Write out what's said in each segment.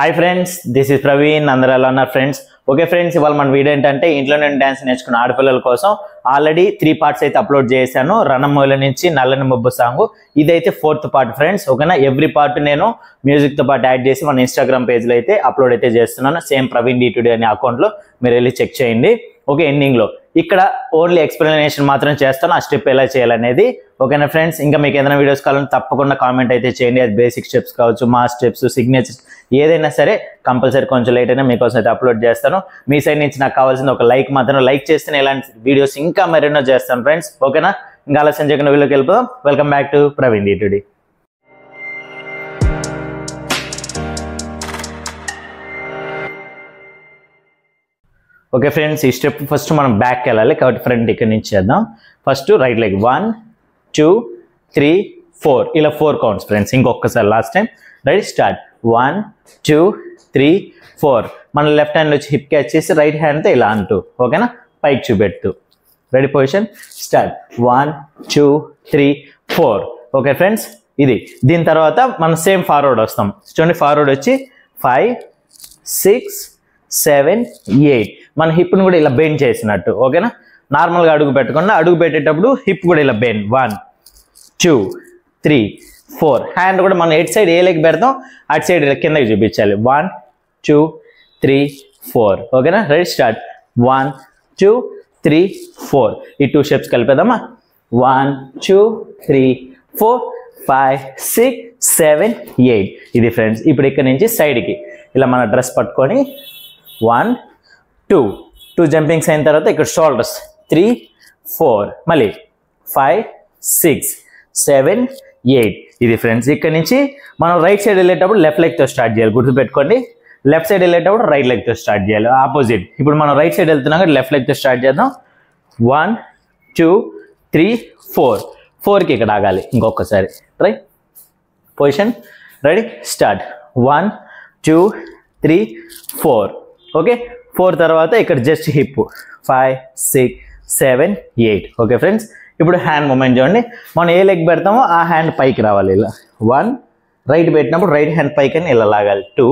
Hi friends, this is Praveen. అందరూ ఎలా ఉన్నారు ఫ్రెండ్స్? ఓకే ఫ్రెండ్స్, ఇవాళ మన వీడియో ఏంటంటే ఇంట్లో నేను డ్యాన్స్ నేర్చుకున్న ఆడపిల్లల కోసం ఆల్రెడీ 3 పార్ట్స్ అయితే అప్లోడ్ చేశాను. రణమూల నుంచి నల్లని మబ్బు సాంగ్, ఇదైతే 4th పార్ట్ ఫ్రెండ్స్. ఓకేనా, ఎవ్రీ పార్ట్ నేను మ్యూజిక్ తో పాటు యాడ్ చేసి మన ఇన్స్టాగ్రామ్ పేజ్ లో అయితే అప్లోడ్ అయితే చేస్తున్నాను. సేమ్ ప్రవీణ్ D2D అనే అకౌంట్ లో మీరు వెళ్ళి చెక్ చేయండి. ఓకే, ఎండింగ్ లో ఇక్కడ ఓన్లీ ఎక్స్ప్లెనేషన్ మాత్రం చేస్తాను, ఆ స్టెప్ ఎలా చేయాలనేది. ఓకేనా ఫ్రెండ్స్, ఇంకా మీకు ఏదైనా వీడియోస్ కావాలని తప్పకుండా కామెంట్ అయితే చేయండి. అది బేసిక్ స్టెప్స్ కావచ్చు, మా స్టెప్స్, సిగ్నేచర్స్, ఏదైనా సరే కంపల్సరీ కొంచెం లేట్ అయినా మీకోసం అయితే అప్లోడ్ చేస్తాను. మీ సైడ్ నుంచి నాకు కావాల్సింది ఒక లైక్ మాత్రం. లైక్ చేస్తే ఇలాంటి వీడియోస్ ఇంకా మరెన్నో చేస్తాను ఫ్రెండ్స్. ఓకేనా, ఇంకా ఆలస్యం చేయకుండా వీడియోకి వెళ్ళిపోదాం. Welcome back to Praveen D2D. Okay friends, ఈ స్టెప్ ఫస్ట్ మనం బ్యాక్కి వెళ్ళాలి కాబట్టి ఫ్రంట్ ఇక్కడ నుంచి చేద్దాం. ఫస్ట్ రైట్ లెగ్ 1 2 3 4 ఇలా 4 కౌంట్స్ ఫ్రెండ్స్. ఇంకొకసారి లాస్ట్ టైం. Ready, start. 1 2 3 4. మన లెఫ్ట్ హ్యాండ్ వచ్చి హిప్ క్యాచ్ చేసి రైట్ హ్యాండ్తో ఇలా అంటూ, ఓకేనా, పైకి చూపెడుతూ. Ready, position, start. 1 2 3 4. Okay friends, ఇది. దీని తర్వాత మనం సేమ్ ఫార్వర్డ్ వస్తాం. చూడండి, ఫార్వర్డ్ వచ్చి 5 6 7 8. మన హిప్ను కూడా ఇలా బెండ్ చేసినట్టు. ఓకేనా, నార్మల్గా అడుగు పెట్టకుండా అడుగు పెట్టేటప్పుడు హిప్ కూడా ఇలా బెండ్. 1 2 3 4. హ్యాండ్ కూడా మనం ఎటు సైడ్ ఏ లెగ్ పెడతాం అటు సైడ్ కిందకి చూపించాలి. 1 2 3 4. ఓకేనా, రెడీ, స్టార్ట్. 1 2 3 4. ఈ 2 స్టెప్స్ కలిపేద్దామా. 1 2 3 4 5 6 7 8. ఇది ఫ్రెండ్స్. ఇప్పుడు ఇక్కడ నుంచి సైడ్కి ఇలా మన డ్రెస్ పట్టుకొని 1 2 జంపింగ్స్ అయిన తర్వాత ఇక్కడ షోల్డర్స్ 3 4, మళ్ళీ 5 6 7 8. ఇది ఫ్రెండ్స్. ఇక్కడ నుంచి మనం రైట్ సైడ్ వెళ్ళేటప్పుడు లెఫ్ట్ లెగ్తో స్టార్ట్ చేయాలి, గుర్తుపెట్టుకోండి. లెఫ్ట్ సైడ్ వెళ్ళేటప్పుడు రైట్ లెగ్తో స్టార్ట్ చేయాలి, ఆపోజిట్. ఇప్పుడు మనం రైట్ సైడ్ వెళ్తున్నాం కాబట్టి లెఫ్ట్ లెగ్తో స్టార్ట్ చేద్దాం. 1 2 3 4. 4కి ఇక్కడ ఆగాలి ఇంకొకసారి. Right, position, ready, start. 1 2 3 4. Okay, 4 తర్వాత ఇక్కడ జస్ట్ హిప్ 5 6 7 8. ఓకే ఫ్రెండ్స్, ఇప్పుడు హ్యాండ్ మూమెంట్ చూడండి. మనం ఏ లెగ్ పెడతామో ఆ హ్యాండ్ పైకి రావాలి ఇలా. 1 రైట్ పెట్టినప్పుడు రైట్ హ్యాండ్ పైకి అని ఇలా లాగాలి. 2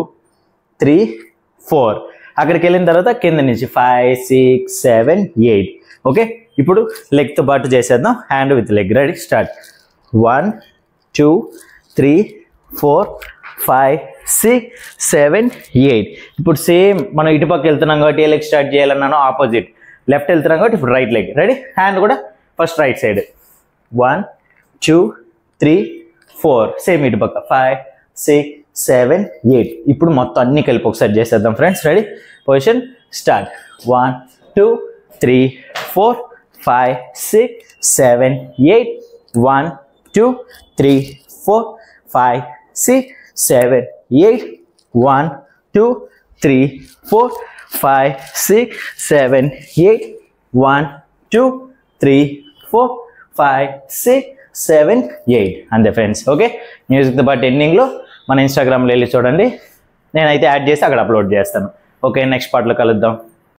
3 4. అక్కడికి వెళ్ళిన తర్వాత కింద నుంచి 5 6 7 8. ఓకే, ఇప్పుడు లెగ్తో పాటు చేసేద్దాం, hand with leg. Ready, start. 1 2 3 4 5 6 7 8. ఇప్పుడు సేమ్ మనం ఇటుపక్క వెళ్తున్నాం కాబట్టి ఏ లెగ్ స్టార్ట్ చేయాలన్నాను, ఆపోజిట్. లెఫ్ట్ వెళ్తున్నాం కాబట్టి ఇప్పుడు రైట్ లెగ్. రెడీ, హ్యాండ్ కూడా ఫస్ట్ రైట్ సైడ్. 1 2 3 4. సేమ్ ఇటుపక్క 5 6 7 8. ఇప్పుడు మొత్తం అన్ని కలిపి ఒకసారి చేసేద్దాం ఫ్రెండ్స్. Ready, position, start. 1 2 3 4 5 6 7 8. 1 2 3 4 5 6 7 8. 1 2 3 4 5 6 7 8. 1 2 3 4 5 6 7 8. అంతే ఫ్రెండ్స్. ఓకే, మ్యూజిక్తో పాటు ఎండింగ్లో మన ఇన్స్టాగ్రామ్లో వెళ్ళి చూడండి, నేనైతే యాడ్ చేసి అక్కడ అప్లోడ్ చేస్తాను. ఓకే, నెక్స్ట్ పార్ట్లో కలుద్దాం.